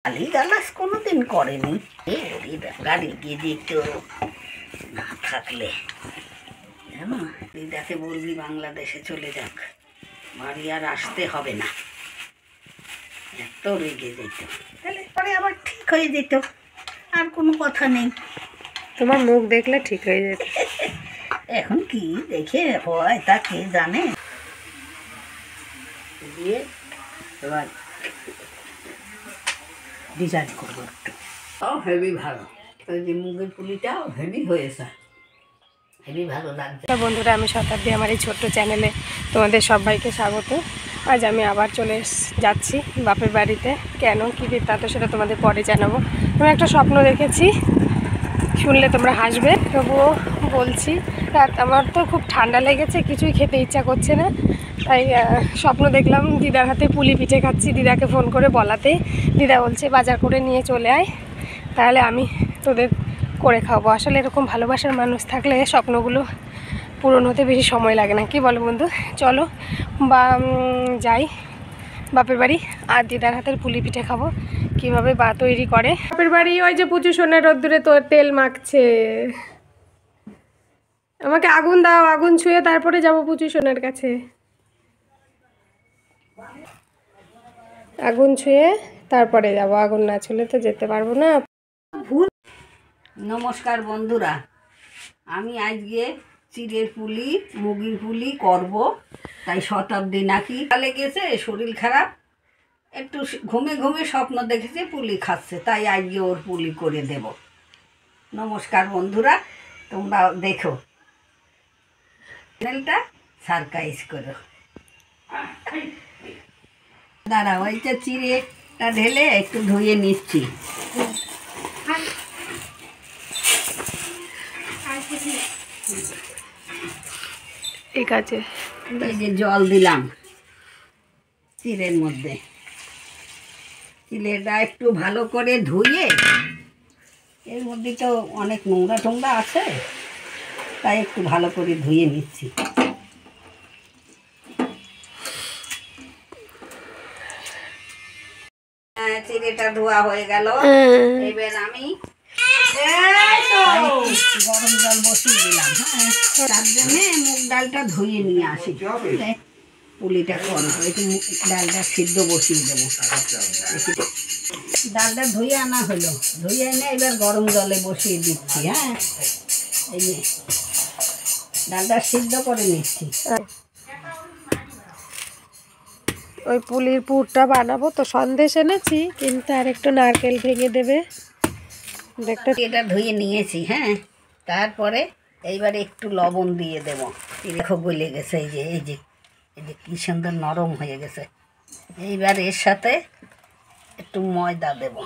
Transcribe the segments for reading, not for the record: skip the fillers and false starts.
গালি গালাজ কোনোদিন করেনি। গাড়ি গিয়ে দিত না থাকলে জানো, দিদাকে বলবি বাংলাদেশে চলে যাক, বাড়ি আর আসতে হবে না। এত রেগে যেত, তাহলে পরে আবার ঠিক হয়ে যেত, আর কোনো কথা নেই। তোমার মুখ দেখলে ঠিক হয়ে যেত। এখন কি দেখে হয় তা কে জানে। দিয়ে এবার ডিজাইন করবো একটু। হেভি ভালো, ওই যে মুগের পুলিটাও হেভি হয়েছে, হেভি ভালো লাগছে। বন্ধুরা, আমি শতাব্দী, আমার এই ছোট্ট চ্যানেলে তোমাদের সবাইকে স্বাগত। আজ আমি আবার চলে যাচ্ছি বাপের বাড়িতে। কেন কী বৃত্তান্ত সেটা তোমাদের পরে জানাবো। আমি একটা স্বপ্ন দেখেছি, শুনলে তোমরা হাসবে, তবুও বলছি। রাত আমার তো খুব ঠান্ডা লেগেছে, কিছুই খেতে ইচ্ছা করছে না, তাই স্বপ্ন দেখলাম দিদার হাতে পুলি পিঠে খাচ্ছি। দিদাকে ফোন করে বলাতেই দিদা বলছে বাজার করে নিয়ে চলে আয়, তাহলে আমি তোদের করে খাবো। আসলে এরকম ভালোবাসার মানুষ থাকলে স্বপ্নগুলো পূরণ হতে বেশি সময় লাগে না, কি বলো বন্ধু? চলো বা যাই বাপের বাড়ি, আর দিদার হাতের পুলি পিঠে খাবো। কীভাবে বা তৈরি করে বাপের বাড়ি। ওই যে পুজো সোনার রোদ্দুরে তো তেল মাখছে। আমাকে আগুন দাও, আগুন ছুঁয়ে তারপরে যাবো পুজো সোনার কাছে। আগুন ছুঁয়ে তারপরে যাবো, আগুন না ছুঁলে তো যেতে পারবো না। নমস্কার বন্ধুরা, আমি আজকে চিড়ের পুলি মুগির পুলি করব। তাই শতাব্দী নাকি লেগেছে, শরীর খারাপ, একটু ঘুমে ঘুমে স্বপ্ন দেখেছে পুলি খাচ্ছে, তাই আজকে ওর পুলি করে দেব। নমস্কার বন্ধুরা, তোমরা দেখো চ্যানেলটা সাবস্ক্রাইব করো। দাঁড়া, ওইটা চিড়েটা ঢেলে একটু ধুয়ে নিচ্ছি। ঠিক আছে, এই যে জল দিলাম চিড়ের মধ্যে, চিড়েটা একটু ভালো করে ধুয়ে, এর মধ্যে তো অনেক নোংরা টোংরা আছে, তাই একটু ভালো করে ধুয়ে নিচ্ছি। চিড়েটা ধোয়া হয়ে গেল, এবার আমি গরম জল বসিয়ে দিলাম। হ্যাঁ, তার জন্য মুগ ডালটা ধুয়ে নিয়ে আসি, পুলিটা করবো, একটু ডালটা সিদ্ধ বসিয়ে দেবো। ডালটা ধুয়ে আনা হলো, ধুয়ে এনে এবার গরম জলে বসিয়ে দিচ্ছি। হ্যাঁ, এই যে ডালটা সিদ্ধ করে নিচ্ছি। ওই পুলির পুরটা বানাবো তো, সন্দেশ এনেছি, কিন্তু আর একটু নারকেল ভেঙে দেবে দেখতে। এটা ধুয়ে নিয়েছি। হ্যাঁ, তারপরে এইবারে একটু লবণ দিয়ে দেবো। দেখো গলে গেছে, এই যে এই যে এই যে কি সুন্দর নরম হয়ে গেছে। এইবার এর সাথে একটু ময়দা দেব,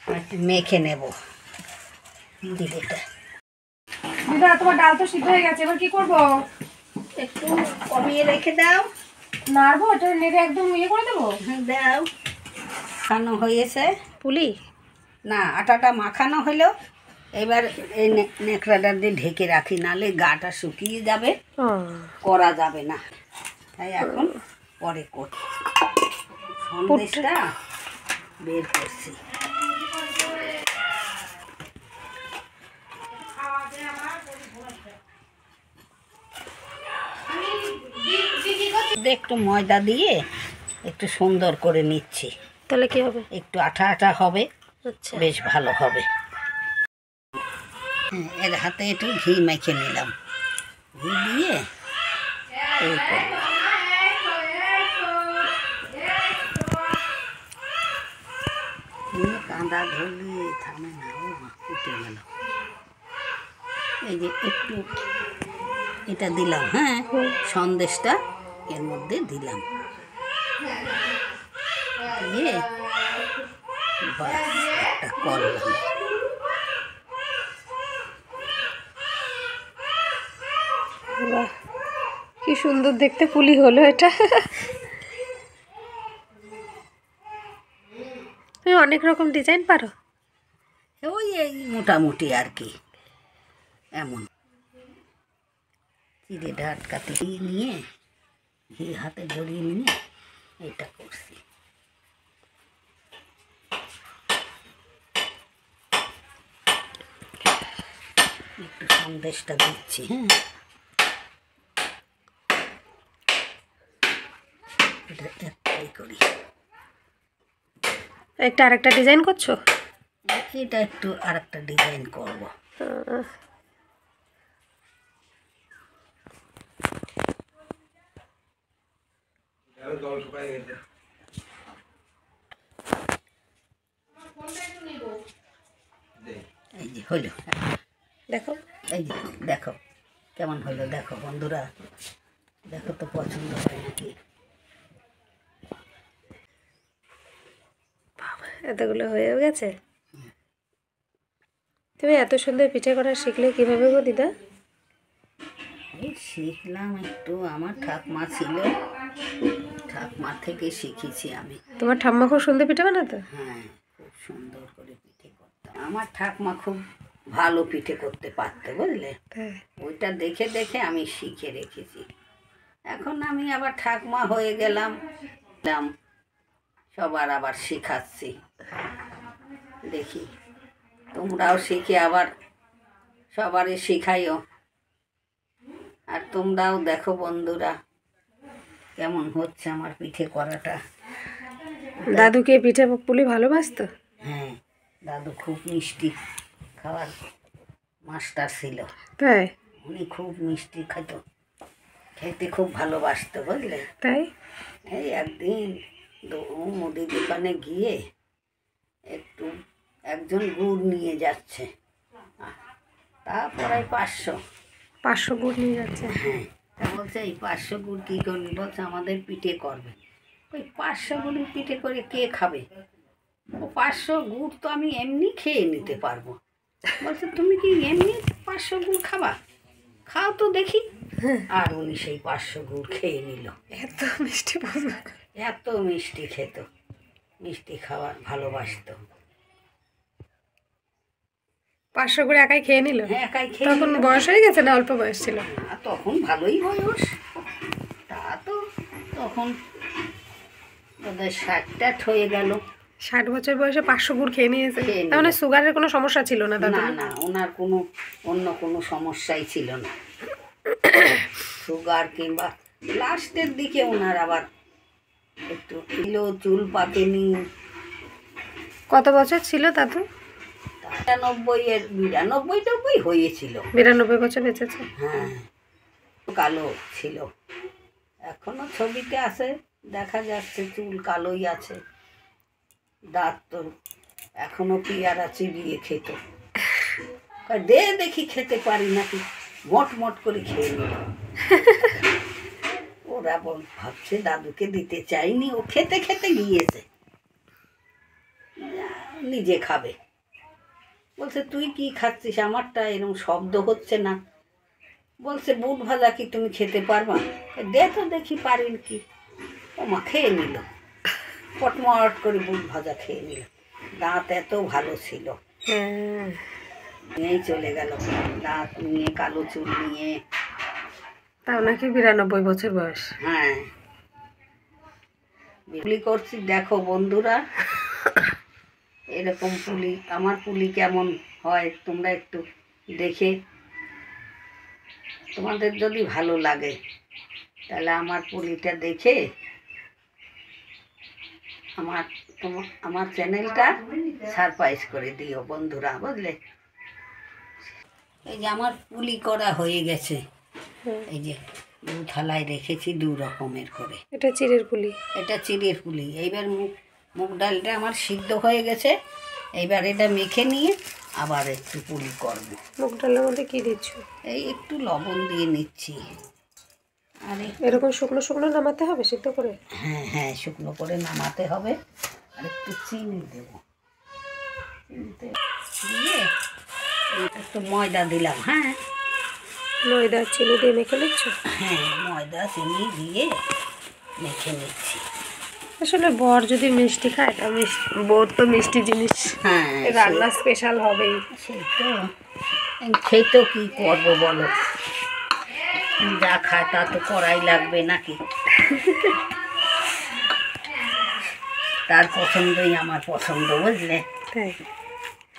একটু মেখে নেব চিড়েটা। দিদা, তোমার ডাল তো সিদ্ধ হয়ে গেছে, এবার কি করবো? একটু কমিয়ে রেখে দাও। নাড়বো, এটা নেড়ে একদম ইয়ে করে দেবো। হ্যাঁ, দাও। মাখানো হয়েছে পুলি না, আটাটা মাখানো হলো। এবার এই নেকড়াটা দিয়ে ঢেকে রাখি, নালে গাটা শুকিয়ে যাবে, করা যাবে না। তাই এখন পরে করি। সন্দেশটা বের করছি। একটু ময়দা দিয়ে একটু সুন্দর করে নিচ্ছি, তাহলে কি হবে? একটু আঠা আঠা হবে, আচ্ছা, বেশ ভালো হবে। এর হাতে একটু ঘি মেখে নিলাম, ঘি দিয়ে এই করলাম। কাঁদা ধরলে থামে না, ও উঠে গেল। এই যে একটু এটা দিলাম। হ্যাঁ, সন্দেশটা এর মধ্যে দিলাম, দিয়ে বাস একটা করলাম। কি সুন্দর দেখতে পুলি হলো এটা। তুমি অনেক রকম ডিজাইন পারো। ওই এই মোটামুটি আর কি, এমন চিড়েটা আটকাতে নিয়ে ঘি হাতে জড়িয়ে নিয়ে এটা করছি। সন্দেশটা দিচ্ছি। হ্যাঁ, এটা একটাই করি। একটা আরেকটা ডিজাইন করছো? এটা একটু আরেকটা ডিজাইন করব। এই যে হইল, দেখো এই যে দেখো কেমন হইলো, দেখো বন্ধুরা, দেখো তো পছন্দ হয় নাকি। এতগুলো হয়েও গেছে। তুমি এত সুন্দর পিঠে করা শিখলে কিভাবে গো দিদা? এই শিখলাম একটু, আমার ঠাকমা ছিল, ঠাকমার থেকে শিখেছি আমি। তোমার ঠাম্মা খুব সুন্দর পিঠে বানাতো? হ্যাঁ, খুব সুন্দর করে পিঠে করতাম। আমার ঠাকমা খুব ভালো পিঠে করতে পারতো, বুঝলে। হ্যাঁ। ওইটা দেখে দেখে আমি শিখে রেখেছি। এখন আমি আবার ঠাকমা হয়ে গেলাম, সবার আবার শেখাচ্ছি। দেখি তোমরাও শিখে আবার সবারই শেখাইও। আর তোমরাও দেখো বন্ধুরা কেমন হচ্ছে আমার পিঠে করাটা। দাদুকে পিঠে পুলি ভালোবাসতো? হ্যাঁ, দাদু খুব মিষ্টি খাওয়ার মাস্টার ছিল। তাই? উনি খুব মিষ্টি খেতে খুব ভালোবাসতো, বুঝলে। তাই? এই একদিন মুদি দোকানে গিয়ে একজন গুড় নিয়ে যাচ্ছে, তারপরে 500 গুড় নিয়ে যাচ্ছে? হ্যাঁ, তা বলছে এই 500 গুড় কী করবে? বলছে আমাদের পিঠে করবে। ওই 500 গুড়ের পিঠে করে কে খাবে? ও 500 গুড় তো আমি এমনি খেয়ে নিতে পারবো। বলছে তুমি কি এমনি 500 গুড় খাবা? খাও তো দেখি। আর উনি সেই 500 গুড় খেয়ে নিল। এত মিষ্টি বলবো? এত মিষ্টি খেত, মিষ্টি খাওয়ার ভালোবাসতো। 500 গুড় একাই খেয়ে নিল? হ্যাঁ, একাই খেয়ে তখন নিল। বয়স হয়ে গেছে না অল্প বয়স ছিল? তখন ভালোই বয়স, তা তো তখন ওদের 60 হয়ে গেল। 60 বছর বয়সে 500 গুড় খেয়ে নিয়েছে? খেয়ে নিল। তার মানে সুগারের কোনো সমস্যা ছিল না দাদু? না না, ওনার অন্য কোনো সমস্যাই ছিল না, সুগার কিংবা। লাস্টের দিকে ওনার আবার একটু চুল পাকেনি। কত বছর ছিল দাদু? 92 হয়েছিল। 92 বছর বেঁচেছে? হ্যাঁ, কালো ছিল, এখনো ছবিতে আছে, দেখা যাচ্ছে চুল কালোই আছে। দাঁত তো এখনো পেয়ারা চিবিয়ে খেত। দে দেখি খেতে পারি নাকি, মট করে খেয়ে নিল। ওরা ভাবছে দাদুকে দিতে চাইনি, ও খেতে খেতে গিয়েছে, নিজে খাবে। বলছে তুই কি খাচ্ছিস, আমারটা এরকম শব্দ হচ্ছে না। বলছে বুট ভাজা কি তুমি খেতে পারবা? দে তো দেখি পারেন কি। ও মা খেয়ে নিল, পটমট করে বুট ভাজা খেয়ে নিল। দাঁত এত ভালো ছিল, নিয়েই চলে গেল, দাঁত নিয়ে, কালো চুল নিয়ে। তাও নাকি 92 বছর বয়স? হ্যাঁ, পুলি করছি, দেখো বন্ধুরা এরকম পুলি, আমার পুলি কেমন হয় তোমরা একটু দেখে, তোমাদের যদি ভালো লাগে তাহলে আমার পুলিটা দেখে আমার চ্যানেলটা সারপ্রাইজ করে দিও বন্ধুরা, বুঝলে। এই যে আমার পুলি করা হয়ে গেছে, এই যে 2 থালায় রেখেছি 2 রকমের করে। এটা চিড়ের পুলি? এটা চিড়ের পুলি। এইবার মুগ ডালটা আমার সিদ্ধ হয়ে গেছে, এইবার এটা মেখে নিয়ে আবার একটু পুলি করব। মুগ ডালের মধ্যে কি দিচ্ছ? এই একটু লবণ দিয়ে নিচ্ছি। আর এরকম শুকনো শুকনো নামাতে হবে সিদ্ধ করে? হ্যাঁ হ্যাঁ, শুকনো করে নামাতে হবে। আর একটু চিনি দেব, চিনিতে দিয়ে একটু ময়দা দিলাম। হ্যাঁ, ময়দা চিনি দিয়ে মেখে নিচ্ছ? হ্যাঁ, ময়দা চিনি দিয়ে মেখে নিচ্ছি। আসলে বর যদি মিষ্টি খায় তা বর তো মিষ্টি জিনিস, হ্যাঁ, রান্না স্পেশাল হবেই। সেই তো খেতেও কি করবো বলো, যা খায় তা তো করাই লাগবে নাকি। তার পছন্দই আমার পছন্দ, বুঝলে। তাই?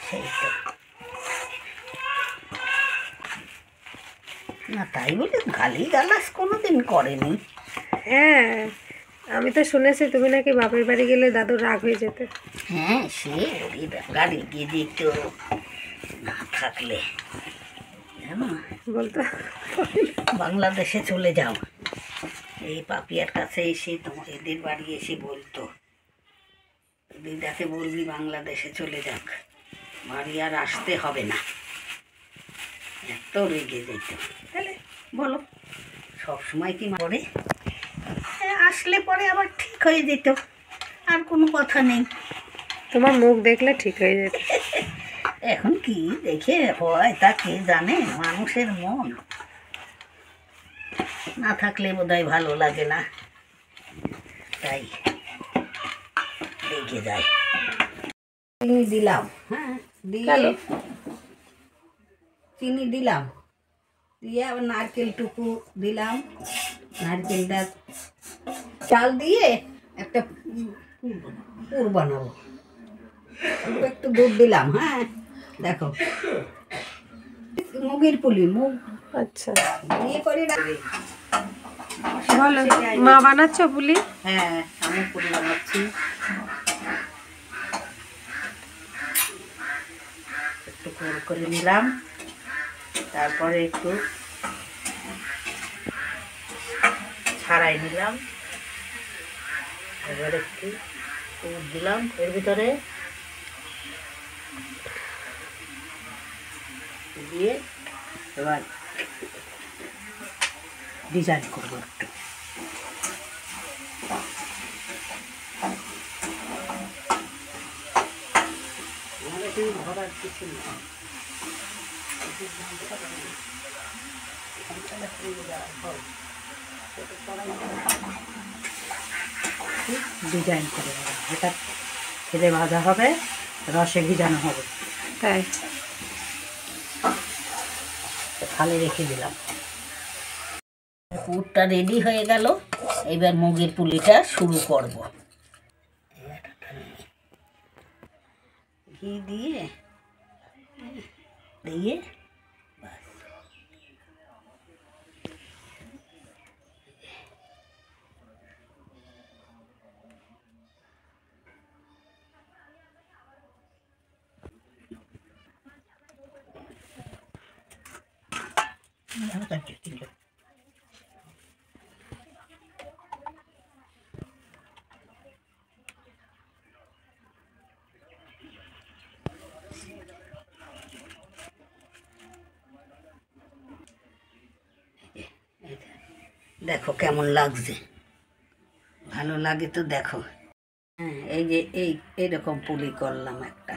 সেই তো না তাই বলে গালি গালাস কোনোদিন করেনি। হ্যাঁ, আমি তো শুনেছি তুমি নাকি বাপের বাড়ি গেলে দাদুর রাগ হয়ে যেতে। হ্যাঁ, সে ওরই ব্যাপার, এগিয়ে দিত না থাকলে জানো। বলতো বাংলাদেশে চলে যাও, এই পাপিয়ার কাছে এসে তোমার এদের বাড়ি এসে বলতো, দিদাকে বলবি বাংলাদেশে চলে যাক, বাড়ি আর আসতে হবে না। এত রেগে যেত। তাহলে বলো, সবসময় কি পরে আসলে পরে আবার ঠিক হয়ে যেত, আর কোনো কথা নেই। তোমার মুখ দেখলে ঠিক হয়ে যেত। এখন কি দেখে হয় তা কে জানে, মানুষের মন না থাকলে বোধহয় ভালো লাগে না, তাই রেগে যায়। চিনি দিলাম, হ্যাঁ দিয়ে চিনি দিলাম, দিয়ে আবার নারকেলটুকু দিলাম, নারকেলটা চাল দিয়ে একটা পুর বানাবো। অল্প একটু দুধ দিলাম, হ্যাঁ দেখো মুগের পুলি, মুগ আচ্ছা, ইয়ে করে রাখবে। বলো, মা বানাচ্ছ পুলি? হ্যাঁ, আমি পুলি বানাচ্ছি। একটু করে নিলাম, তারপরে একটু ছাড়াই নিলাম, এবার একটু দুধ দিলাম এর ভিতরে, দিয়ে এবার ডিজাইন করবো একটু। ভরার কিছু না, ডিজাইন করে এটা খেলে ভাজা হবে, রসে ভিজানো হবে। তাই থালে রেখে দিলাম। পুরটা রেডি হয়ে গেল, এবার মুগের পুলিটা শুরু করব। ঘি দিয়ে দিয়ে দেখো কেমন লাগছে, ভালো লাগে তো দেখো। হ্যাঁ, এই যে এইরকম পুলি করলাম একটা।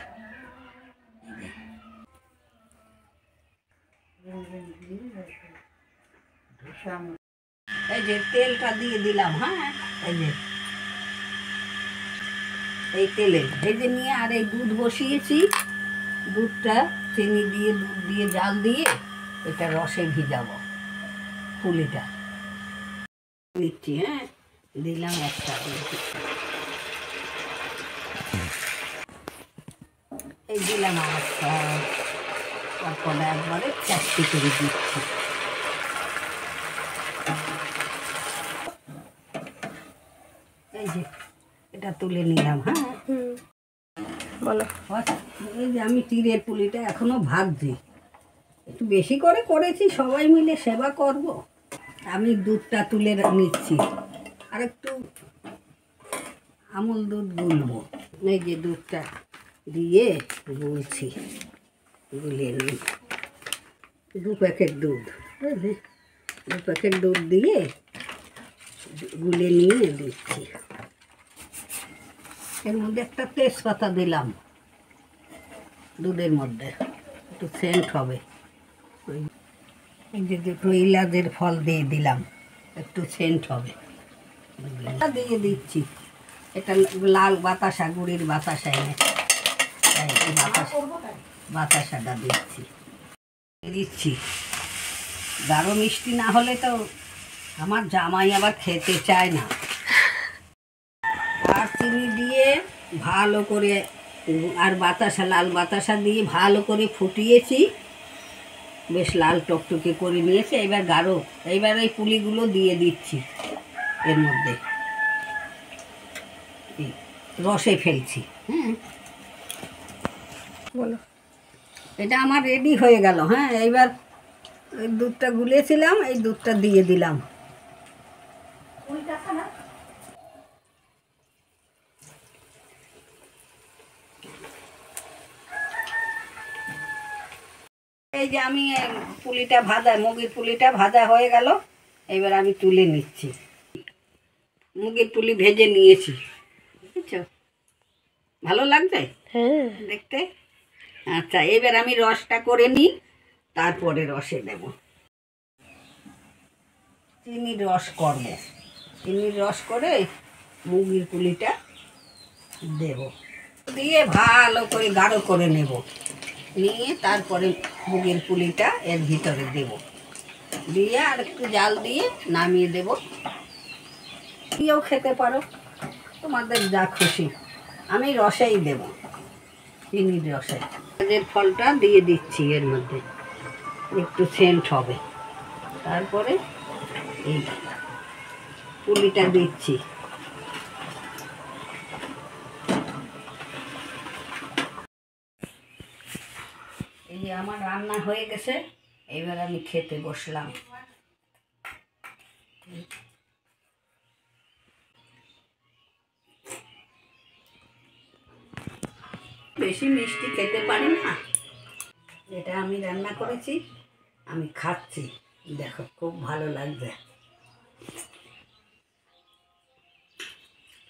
এই যে তেলটা দিয়ে দিলাম, হ্যাঁ এই যে এই তেলে ভেজে নিয়ে, আর এই দুধ বসিয়েছি, দুধটা চিনি দিয়ে দুধ দিয়ে জাল দিয়ে এটা রসে ভিজাবো পুলিটা। দিচ্ছি, হ্যাঁ দিলাম একটা, এই দিলাম একটা, তারপরে একবারে চারটি করে দিচ্ছি। এই যে এটা তুলে নিলাম, হ্যাঁ বলো। এই যে আমি তীরের পুলিটা এখনো ভাজছি, একটু বেশি করে করেছি, সবাই মিলে সেবা করব। আমি দুধটা তুলে নিচ্ছি, আর একটু আমুল দুধ গুলবো। এই যে দুধটা দিয়ে গুলছি, গুলে নিই 2 প্যাকেট দুধ, বুঝলি 2 প্যাকেট দুধ দিয়ে গুলে নিয়ে দিচ্ছি। এর মধ্যে একটা তেজপাতা দিলাম, দুধের মধ্যে একটু সেন্ট হবে। এই যে দুটো ইলাচের ফল দিয়ে দিলাম, একটু সেন্ট হবে, দিয়ে দিচ্ছি। এটা লাল বাতাসা, গুড়ির বাতাসা এনে বাতাসাটা দিচ্ছি। গাঢ় মিষ্টি না হলে তো আমার জামাই আবার খেতে চায় না। আর চিনি দিয়ে ভালো করে, আর বাতাসা, লাল বাতাসা দিয়ে ভালো করে ফুটিয়েছি, বেশ লাল টকটকে করে নিয়েছে। এবার গাঢ়, এইবার এই পুলিগুলো দিয়ে দিচ্ছি এর মধ্যে, এই রসে ফেলছি। হ্যাঁ, বলো। এটা আমার রেডি হয়ে গেল। হ্যাঁ, এইবার এই দুধটা গুলেছিলাম, এই দুধটা দিয়ে দিলাম। এই যে আমি পুলিটা ভাজা, মুগের পুলিটা ভাজা হয়ে গেল। এবার আমি তুলে নিচ্ছি। মুগের পুলি ভেজে নিয়েছি, বুঝছো? ভালো লাগছে হ্যাঁ, দেখতে। আচ্ছা, এবার আমি রসটা করে নিই, তারপরে রসে দেব। চিনির রস করব, চিনির রস করে মুগের পুলিটা দেব, দিয়ে ভালো করে গাঢ় করে নেব। নিয়ে তারপরে মুগের পুলিটা এর ভিতরে দেব, দিয়ে আর একটু জাল দিয়ে নামিয়ে দেব। দিয়েও খেতে পারো, তোমাদের যা খুশি। আমি রসেই দেব, চিনির রসে। কাজের ফলটা দিয়ে দিচ্ছি এর মধ্যে, একটু সেন্ট হবে। তারপরে এই পুলিটা দিচ্ছি। এই যে আমার রান্না হয়ে গেছে, এবার আমি খেতে বসলাম। বেশি মিষ্টি খেতে পারি না, যেটা আমি রান্না করেছি আমি খাচ্ছি। দেখো, খুব ভালো লাগছে।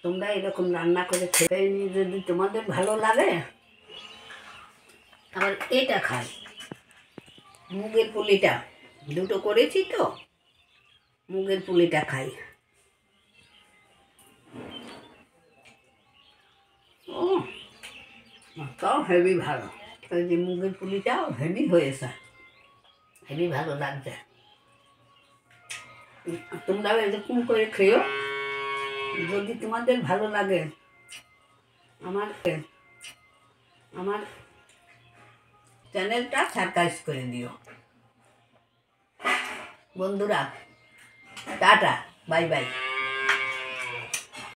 তোমরা এরকম রান্না করে খেতে যদি তোমাদের ভালো লাগে, আবার এটা খাই, মুগের পুলিটা দুটো করেছি তো, মুগের পুলিটা খাই। ও, তাও হেভি ভালো। ওই যে মুগের পুলিটাও হেভি হয়েছে, হেভি ভালো লাগছে। তোমরাও এরকম করে খেও, যদি তোমাদের ভালো লাগে। আমার আমার চ্যানেলটা সাবস্ক্রাইব করে দিও বন্ধুরা। Tata, bye bye.